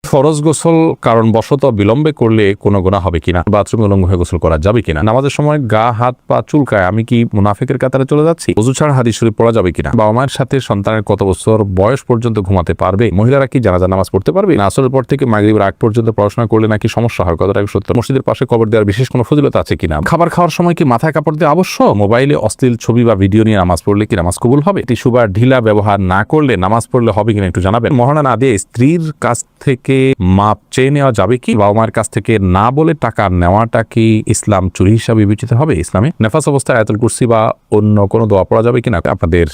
ফরজ গোসল কারণ বশত বিলম্বে করলে কোনো গুনাহ হবে কিনা, বাথরুমে উলঙ্গ হয়ে গোসল করা যাবে কিনা, নামাজের সময় গা হাত পা চুলকায় আমি কি মুনাফিকের কাতারে চলে যাচ্ছি, ওযু ছাড়া হাদিস শরীফ পড়া যাবে কিনা, বাবা মায়ের সাথে সন্তানের কত বছর বয়স পর্যন্ত ঘুমাতে পারবে, মহিলারা কি জানাজা নামাজ পড়তে পারবে, আসরের পর থেকে মাগরিবের আগ পর্যন্ত পড়াশোনা করলে নাকি সমস্যা হয়, কতটা সত্য, মসজিদের পাশে কবর দেওয়ার বিশেষ কোনো ফজিলত আছে কিনা, খাবার খাওয়ার সময় কি মাথায় কাপড় দেওয়া আবশ্যক, মোবাইলে অশ্লীল ছবি বা ভিডিও নিয়ে নামাজ পড়লে কি নামাজ কবুল হবে, টিস্যু বা ঢিলা ব্যবহার না করলে নামাজ পড়লে হবে কিনা একটু জানাবেন, মহানা না দিয়ে স্ত্রীর কাছ থেকে মাপ চেয়ে নেওয়া যাবে কি, বাবা মায়ের কাছ থেকে না বলে টাকা নেওয়াটা কি ইসলাম চুরি হিসাবে বিবেচিত হবে, ইসলামে নেফাস অবস্থায় আয়াতুল কুরসি বা অন্য কোনো দোয়া পড়া যাবে কিনা, আপনাদের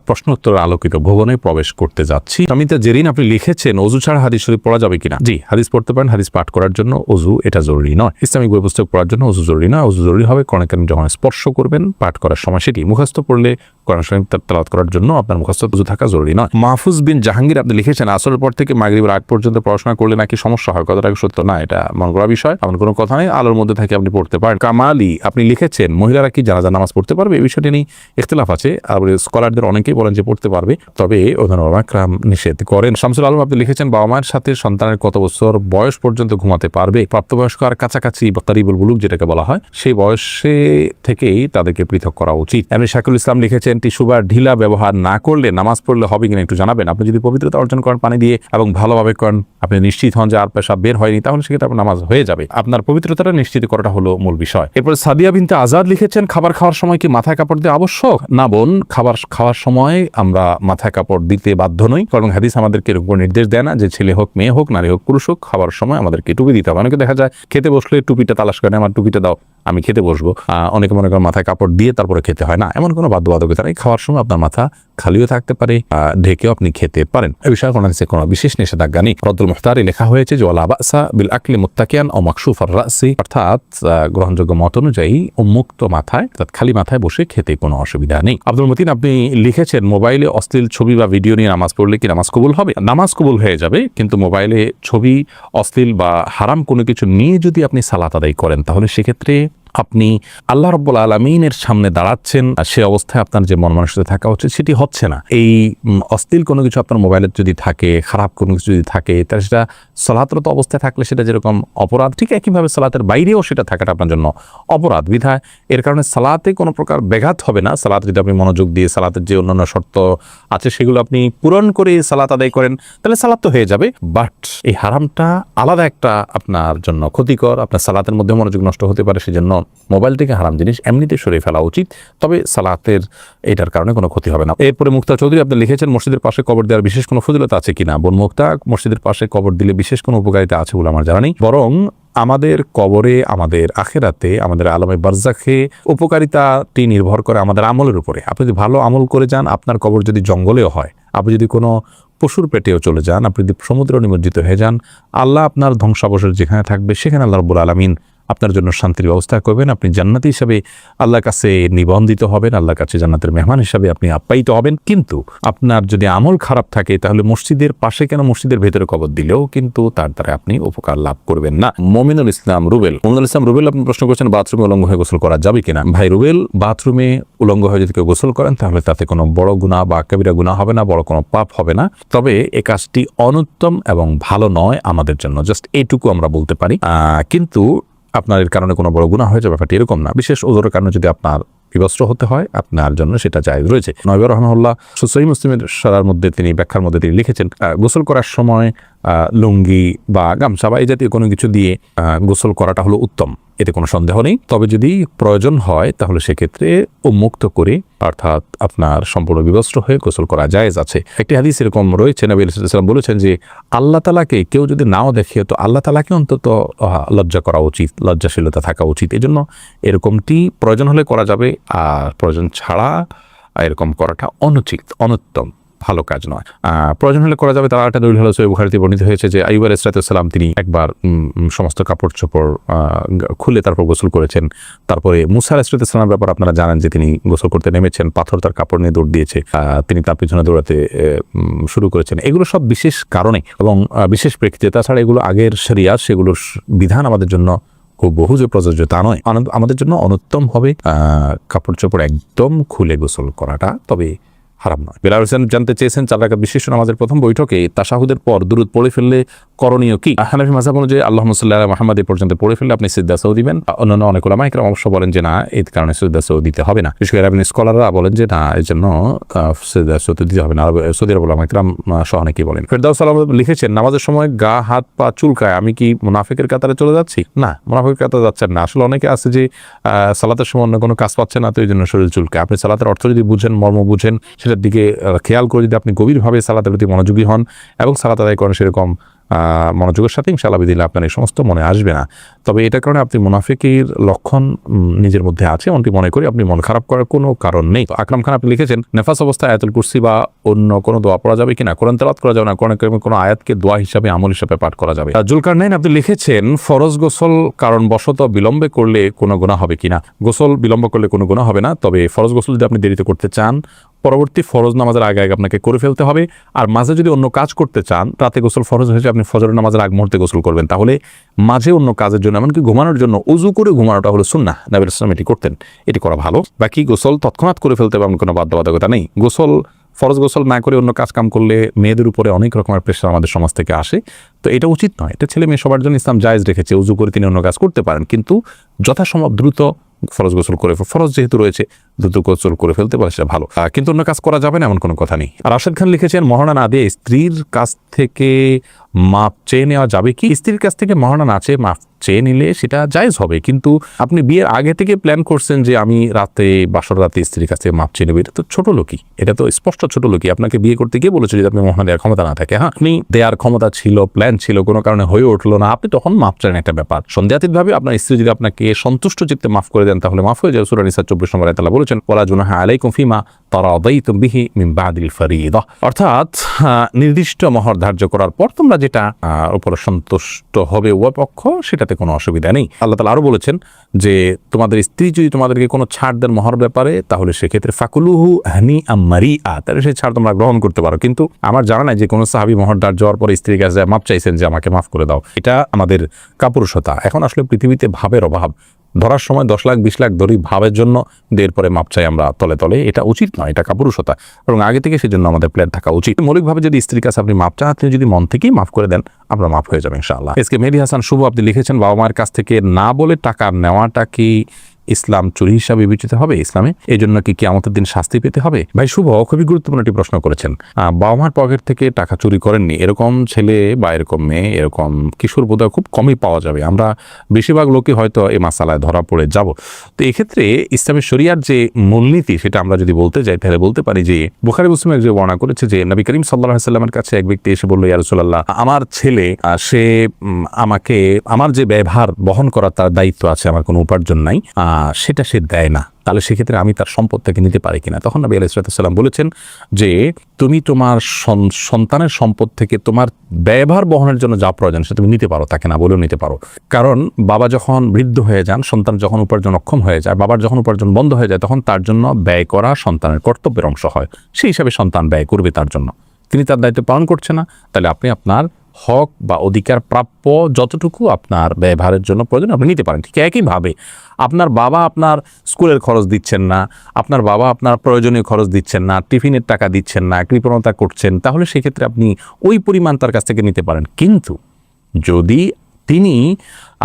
প্রশ্ন উত্তর আলোকিত ভবনে প্রবেশ করতে যাচ্ছি। সমিতা জেরিন আপনি লিখেছেন ওযু ছাড়া হাদিস শরীফ পড়া যাবে কিনা, জি হাদিস পড়তে পারেন, হাদিস পাঠ করার জন্য ওযু এটা জরুরি নয়, ইসলামিক বই পুস্তক পড়ার জন্য ওযু জরুরি নয়, ওযু জরুরি হবে কোরআন কারীম যখন স্পর্শ করবেন পাঠ করার সময়, সেটি মুখস্থ পড়লে কোরআন শরীফ তেলাওয়াত করার জন্য আপনার মুখস্থ ওযু থাকা জরুরি নয়। মাহফুজ বিন জাহাঙ্গীর আপনি লিখেছেন আসরের পর থেকে মাগরিবের আগ পর্যন্ত পড়াশোনা করলে নাকি সমস্যা হয়, কতটা সত্য, না এটা মন করা বিষয়, এমন কোনো কথা নেই, আলোর মধ্যে থেকে আপনি পড়তে পারেন। কামালি আপনি লিখেছেন মহিলারা কি জানাজা নামাজ পড়তে পারবে, এই বিষয়টি নিয়ে ইখতিলাফ আছে, আর স্কলারদের অনেকেই বলেন যে পড়তে পারবে, তবে ওলামা کرام নিষেধ করেন। শামসুল আলম আপনি লিখেছেন বাবা মায়ের সাথে সন্তানের কত বছর বয়স পর্যন্ত ঘুমাতে পারবে, প্রাপ্তবয়স্ক আর কাছাকাছি বা কারিবুল বুলুগ যেটাকে বলা হয় সেই বয়সে থেকেই তাদেরকে পৃথক করা উচিত। এমনি শাকুল ইসলাম লিখেছেন টিস্যু বা ঢিলা ব্যবহার না করলে নামাজ পড়লে হবে কিনা একটু জানাবেন, আপনি যদি পবিত্রতা অর্জন করেন পানি দিয়ে এবং ভালোভাবে করেন, আপনি নিশ্চিত হন যে আর পেশাব বের হয়নি, তাহলে সেক্ষেত্রে আপনার নামাজ হয়ে যাবে, আপনার পবিত্রতাটা নিশ্চিত করাটা হলো মূল বিষয়। এরপরে সাদিয়া বিনতে আজাদ লিখেছেন খাবার খাওয়ার সময় কি মাথায় কাপড় দেওয়া আবশ্যক, না বোন খাবার খাওয়ার সময় আমরা মাথায় কাপড় দিতে বাধ্য নই, কারণ হাদিস আমাদেরকে এর উপর নির্দেশ দেয় না যে ছেলে হোক মেয়ে হোক নারী হোক পুরুষ হোক খাবার সময় আমাদেরকে টুপি দিতে হবে। অনেকে দেখা যায় খেতে বসলে টুপিটা তালাশ করে আমার টুপিটা দাও আমি খেতে বসবো, অনেকে মনে করেন মাথায় কাপড় দিয়ে তারপরে খেতে হয়, না এমন কোনো বাধ্যবাধকতা নেই, খাওয়ার সময় আপনার মাথা খালিও থাকতে পারে, ঢেকেও আপনি খেতে পারেন, এই বিষয়ে কোনো বিশেষ নিষেধাজ্ঞা নেই। রদ্দুল মুখতারে লেখা হয়েছে যে ওয়ালা বাসা বিল আকলি মুত্তাকিয়ান ও মাকসুফার রাসি, অর্থাৎ গ্রহণযোগ্য মত অনুযায়ী উন্মুক্ত মাথায় অর্থাৎ খালি মাথায় বসে খেতে কোনো অসুবিধা নেই। আব্দুল মতিন আপনি লিখেছেন মোবাইলে অশ্লীল ছবি বা ভিডিও নিয়ে নামাজ পড়লে কি নামাজ কবুল হবে, নামাজ কবুল হয়ে যাবে, কিন্তু মোবাইলে ছবি অশ্লীল বা হারাম কোনো কিছু নিয়ে যদি আপনি সালাত আদায় করেন তাহলে সেক্ষেত্রে আপনি আল্লাহ রাব্বুল আলামিনের সামনে দাঁড়াচ্ছেন, সে অবস্থায় আপনার যে মন মানসিকতা থাকা উচিত সেটি হচ্ছে না। এই অশ্লীল কোনো কিছু আপনার মোবাইলে যদি থাকে, খারাপ কোনো কিছু যদি থাকে, তাহলে সেটা সালাতরত অবস্থায় থাকলে সেটা যেরকম অপরাধ, ঠিক একইভাবে সালাতের বাইরেও সেটা থাকাটা আপনার জন্য অপরাধ। বিধায় এর কারণে সালাতে কোনো প্রকার ব্যাঘাত হবে না। সালাত যদি আপনি মনোযোগ দিয়ে সালাতের যে অন্যান্য শর্ত আছে সেগুলো আপনি পূরণ করে সালাত আদায় করেন তাহলে সালাত তো হয়ে যাবে, বাট এই হারামটা আলাদা একটা আপনার জন্য ক্ষতিকর, আপনার সালাতের মধ্যে মনোযোগ নষ্ট হতে পারে, সেজন্য মোবাইল থেকে হারাম জিনিস এমনিতে সরিয়ে ফেলা উচিত, তবে সালাতের এটার কারণে কোনো ক্ষতি হবে না। এরপরে মুক্তা চৌধুরী আপনি লিখেছেন মসজিদের পাশে কবর দেওয়ার বিশেষ কোনো ফজিলত আছে কিনা, বোন মুক্তা মসজিদের পাশে কবর দিলে বিশেষ কোনো উপকারিতা আছে বলে আমার জানা নেই, বরং আমাদের কবরে আমাদের আখেরাতে আমাদের আলমে বারজাখে উপকারিতাটি নির্ভর করে আমাদের আমলের উপরে। আপনি যদি ভালো আমল করে যান, আপনার কবর যদি জঙ্গলেও হয়, আপনি যদি কোনো পশুর পেটেও চলে যান, আপনি যদি সমুদ্র নিমজ্জিত হয়ে যান, আল্লাহ আপনার ধ্বংসাবশেষ যেখানে থাকবে সেখানে আল্লাহ রাব্বুল আলামিন আপনার জন্য শান্তির ব্যবস্থা করবেন, আপনি জান্নাতি হিসাবে আল্লাহর কাছে নিবন্ধিত হবেন, আল্লাহর কাছে জান্নাতের মেহমান হিসাবে আপনি আপ্যায়িত হবেন। কিন্তু আপনার যদি আমল খারাপ থাকে তাহলে মসজিদের পাশে কেন মসজিদের ভেতরে কবর দিলেও কিন্তু তার দ্বারা আপনি উপকার লাভ করবেন না। মমিনুল ইসলাম রুবেল আপনি প্রশ্ন করছেন বাথরুমে উলঙ্গ হয়ে গোসল করা যাবে কিনা। ভাই রুবেল, বাথরুমে উলঙ্গ হয়ে যদি কেউ গোসল করেন তাহলে তাতে কোনো বড় গুনাহ বা কবিরা গুনাহ হবে না, বড় কোনো পাপ হবে না, তবে এই কাজটি অনুত্তম এবং ভালো নয় আমাদের জন্য, জাস্ট এইটুকু আমরা বলতে পারি। কিন্তু আপনার এর কারণে কোনো বড় গুনাহ হয়ে যাবে ব্যাপারটি এরকম না। বিশেষ ওযরের কারণে যদি আপনার বিবস্ত্র হতে হয় আপনার জন্য সেটা জায়েজ রয়েছে। নবী রাহমাহুল্লাহ সহিহ মুসলিমের সরার মধ্যে তিনি ব্যাখ্যার মধ্যে তিনি লিখেছেন গোসল করার সময় লুঙ্গি বা গামছা বা এই জাতীয় কোনো কিছু দিয়ে গোসল করাটা হলো উত্তম, এতে কোনো সন্দেহ নেই। তবে যদি প্রয়োজন হয় তাহলে সেক্ষেত্রে উন্মুক্ত করে অর্থাৎ আপনার সম্পূর্ণ বিবস্ত্র হয়ে গোসল করা জায়েজ আছে। একটি হাদিস এরকম রয়েছে, নবী সাল্লাল্লাহু আলাইহি ওয়াসাল্লাম বলেছেন যে আল্লাহ তাআলাকে কেউ যদি নাও দেখে তো আল্লাহ তাআলাকে অন্তত লজ্জা করা উচিত, লজ্জাশীলতা থাকা উচিত। এজন্য এরকমটি প্রয়োজন হলে করা যাবে, আর প্রয়োজন ছাড়া এরকম করাটা অনুচিত, অনুত্তম, ভালো কাজ নয়। প্রয়োজন হলে করা যাবে। তার একটা দলিল হলো সহিহ বুখারীতে বর্ণিত হয়েছে যে আইয়ুব আলাইহিস সালাম তিনি একবার সমস্ত কাপড় চোপড় খুলে তারপর গোসল করেছেন। তারপরে মুসা আলাইহিস সালামের ব্যাপার আপনারা জানেন যে তিনি গোসল করতে নেমেছেন, পাথর তার কাপড় নিয়ে দৌড় দিয়েছে, তিনি তার পিছনে দৌড়াতে শুরু করেছেন। এগুলো সব বিশেষ কারণে এবং বিশেষ প্রেক্ষিতে, তাছাড়া এগুলো আগের শরিয়াত, সেগুলোর বিধান আমাদের জন্য খুব বহু যে প্রযোজ্য তা নয়। আমাদের জন্য অনুত্তম হবে কাপড় চোপড় একদম খুলে গোসল করাটা। তবে হারাম নয়। বেলাল হোসেন জানতে চেয়েছেন 4 রাকাত বিশিষ্ট নামাজের প্রথম বৈঠকে তাশাহুদের পর দুরূদ পড়ে ফেললে করণীয় কি? হানাফি মাযহাব অনুযায়ী আল্লাহুম্মা সাল্লি আলা মুহাম্মাদ পর্যন্ত পড়ে ফেললে আপনি সিজদা সাউ দিবেন। অন্যান্য অনেক উলামা ইকরাম অবশ্য বলেন যে না, এই কারণে সিজদা সাউ দিতে হবে না। বিশেষ করে আরবি স্কলাররা বলেন যে না, এর জন্য সিজদা সাউ দিতে হবে না। সৌদি আরব উলামা ইকরাম সহ অনেকেই বলেন। ফেরদাউস সালাম লিখেছেন, নামাজের সময় গা হাত পা চুলকায়, আমি কি মুনাফিকের কাতারে চলে যাচ্ছি? না, মুনাফিকের কাতারে যাচ্ছেন না। আসলে অনেকে আছে যে সালাতের সময় অন্য কোনো কাজ পাচ্ছে না, তো এই জন্য শরীর চুলকায়। আপনি সালাতের অর্থ যদি বুঝেন, মর্ম বুঝেন, সেটার দিকে খেয়াল করে যদি আপনি গভীরভাবে সালাতের প্রতি মনোযোগী হন এবং সালাত আদায় করেন সেরকম মনোযোগের সাথে, ইনশাআল্লাহ বিদিল্লাহ আপনার এই সমস্ত মনে আসবে না। তবে এটা কারণে আপনি মুনাফিকের লক্ষণ নিজের মধ্যে আছে এমনটি মনে করি আপনি মন খারাপ করার কোনো কারণ নেই। আকরাম খান আপনি লিখেছেন, নেফাস অবস্থায় আয়াতুল কুরসি বা অন্য কোনো দোয়া পড়া যাবে কিনা? কোরআন তেলাওয়াত করা যাবে না, কোনো আয়াতকে দোয়া হিসাবে আমল হিসাবে পাঠ করা যাবে। জুলকারনাইন আপনি লিখেছেন, ফরজ গোসল কারণবশত বিলম্বে করলে কোনো গুনাহ হবে কিনা? গোসল বিলম্ব করলে কোনো গুনাহ হবে না, তবে ফরজ গোসল যদি আপনি দেরিতে করতে চান, পরবর্তী ফরজ নামাজের আগে আগে আপনাকে করে ফেলতে হবে। আর মাঝে যদি অন্য কাজ করতে চান, রাতে গোসল ফরজ হয়েছে, আপনি ফজরের নামাজের আগ মুহূর্তে গোসল করবেন, তাহলে মাঝে অন্য কাজের জন্য এমনকি ঘুমানোর জন্য উজু করে ঘুমানোটা হলো সুন্নাহ। নবী সাল্লাল্লাহু আলাইহি ওয়াসাল্লাম এটি করতেন, এটি করা ভালো। বাকি গোসল তৎক্ষণাৎ করে ফেলতে হবে, এমন কোনো বাধ্যবাধকতা নেই। ফরজ গোসল না করে অন্য কাজ কাম করলে মেয়েদের উপরে অনেক রকমের প্রেশার আমাদের সমাজ থেকে আসে, তো এটা উচিত নয়। এটা ছেলে মেয়ে সবার জন্য ইসলাম জায়েজ রেখেছে, উজু করে তিনি অন্য কাজ করতে পারেন, কিন্তু যথাসম্ভব দ্রুত ফরজ গোসল করে, ফরজ যেহেতু রয়েছে দ্রুত গোসল করে ফেলতে পারে, সেটা ভালো। কিন্তু অন্য কাজ করা যাবে না এমন কোনো কথা নেই। আর রাশেদ খান লিখেছেন, মহারণা না দিয়ে স্ত্রীর কাছ থেকে মাপ চেয়ে নেওয়া যাবে কি? স্ত্রীর কাছ থেকে মহারণা না চেয়ে মাপ চেয়ে নিলে সেটা জায়েজ হবে, কিন্তু আপনি বিয়ের আগে থেকে প্ল্যান করছেন যে আমি বাসর রাতে স্ত্রীর কাছ থেকে মাপ চেয়ে নেব, এটা তো ছোট লোকই, এটা তো স্পষ্ট ছোট লোকই। আপনাকে বিয়ে করতে গিয়ে বলেছে যদি আপনি মহারণা দেওয়ার ক্ষমতা না থাকে, হ্যাঁ আপনি দেওয়ার ক্ষমতা ছিল, প্ল্যান ছিল, কোনো কারণে হয়ে উঠলো না, আপনি তখন মাপ চান, একটা ব্যাপার। সন্দেহাতীতভাবে আপনার স্ত্রী যদি আপনাকে সন্তুষ্ট চিত্তে মাফ করে দেন, তাহলে মাফ হয়ে যায়। সূরা নিসা 24 নম্বর আয়াতে আল্লাহ বলেছেন, ওয়ালা জুনাহা আলাইকুম ফিমা তারাদাইতুম বিহি মিন বাদিল ফরিদা, অর্থাৎ নির্দিষ্ট মহর ধার্য করার পর তোমরা যেটা উপরে সন্তুষ্ট হবে উভয় পক্ষ, সেটাতে কোনো অসুবিধা নেই। আল্লাহ তাআলা আরো বলেছেন যে তোমাদের স্ত্রী যদি তোমাদেরকে কোনো ছাড় দেন মহর ব্যাপারে, তাহলে সেক্ষেত্রে ফাকুলুহু হানিআম মারিআ, তাহলে সেই ছাড় তোমরা গ্রহণ করতে পারো। কিন্তু আমার জানা নাই যে কোনো সাহাবী মহর ধার্য হওয়ার পর স্ত্রীর কাছে মাপ চাইছেন যে আমাকে মাফ করে দাও। এটা আমাদের কাপুরুষতা। এখন আসলে পৃথিবীতে ভাবের অভাব, ধরার সময় 10 লাখ 20 লাখ ধরি ভাবের জন্য দের পরে মাপ চাই আমরা তলে তলে, এটা উচিত নয়, এটা কাপুরুষতা। এবং আগে থেকে সেজন্য আমাদের প্ল্যান থাকা উচিত। মৌলিকভাবে যদি স্ত্রীর কাছে আপনি মাপ চান, আপনি যদি মন থেকেই মাফ করে দেন, আপনার মাফ হয়ে যাবে ইনশাআল্লাহ। এসকে মেহেদী হাসান শুভ আপনি লিখেছেন, বাবা মায়ের কাছ থেকে না বলে টাকা নেওয়াটা কি ইসলাম চুরি হিসাবে বিবেচিত হবে ইসলামে? এই জন্য কি কিয়ামতের দিন শাস্তি পেতে হবে? ভাই শুভ খুবই গুরুত্বপূর্ণ একটি প্রশ্ন করেছেন। বাবা মার পকেট থেকে টাকা চুরি করেননি এরকম ছেলে বা এরকম মেয়ে, এরকম কিশোর বোধহয় খুব কমই পাওয়া যাবে। আমরা বেশিরভাগ লোকই হয়তো এই মাসালায় ধরা পড়ে যাব। তো এক্ষেত্রে ইসলামী শরিয়ার যে মূলনীতি, সেটা আমরা যদি বলতে যাই, তাহলে বলতে পারি যে বুখারী মুসলিম যে বর্ণনা করেছে যে নবী করিম সাল্লাল্লাহু আলাইহি ওয়াসাল্লামের কাছে এক ব্যক্তি এসে বলল, ইয়া রাসূলুল্লাহ, আমার ছেলে সে আমাকে আমার যে ব্যয়ভার বহন করার তার দায়িত্ব আছে, আমার কোনো উপার্জন নাই, সেটা সে দেয় না, তাহলে সেক্ষেত্রে আমি তার সম্পদ থেকে নিতে পারি কিনা? তখন নবী আলাইহিস সালাম বলেছেন যে তুমি তোমার সন্তানের সম্পদ থেকে তোমার ব্যয়ভার বহনের জন্য যা প্রয়োজন সেটা তুমি নিতে পারো, তাকে না বলেও নিতে পারো। কারণ বাবা যখন বৃদ্ধ হয়ে যান, সন্তান যখন উপার্জন অক্ষম হয়ে যায়, বাবার যখন উপার্জন বন্ধ হয়ে যায়, তখন তার জন্য ব্যয় করা সন্তানের কর্তব্যের অংশ হয়। সেই হিসাবে সন্তান ব্যয় করবে তার জন্য। তিনি তার দায়িত্ব পালন করছে না, তাহলে আপনি আপনার হক বা অধিকার প্রাপ্য যতটুকু আপনার ব্যয়ভারের জন্য প্রয়োজন আপনি নিতে পারেন। ঠিক একইভাবে আপনার বাবা আপনার স্কুলের খরচ দিচ্ছেন না, আপনার বাবা আপনার প্রয়োজনীয় খরচ দিচ্ছেন না, টিফিনের টাকা দিচ্ছেন না, কৃপণতা করছেন, তাহলে সেক্ষেত্রে আপনি ওই পরিমাণ তার কাছ থেকে নিতে পারেন। কিন্তু যদি তিনি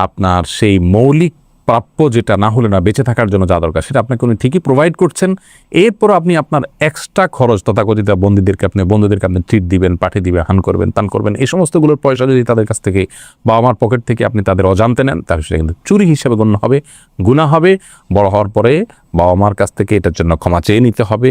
আপনার সেই মৌলিক প্রাপ্য যেটা না হলে না বেঁচে থাকার জন্য যা দরকার সেটা আপনাকে উনি ঠিকই প্রোভাইড করছেন, এরপর আপনি আপনার এক্সট্রা খরচ তথাকথিত বন্ধুদেরকে আপনি ট্রিট দিবেন, পাঠিয়ে দিবেন, হান করবেন, তান করবেন, এই সমস্তগুলোর পয়সা যদি তাদের কাছ থেকে বাবা মার পকেট থেকে আপনি তাদের অজান্তে নেন, তাহলে সেটা কিন্তু চুরি হিসেবে গণ্য হবে, গুনাহ হবে। বড় হওয়ার পরে বাবা মার কাছ থেকে এটার জন্য ক্ষমা চেয়ে নিতে হবে।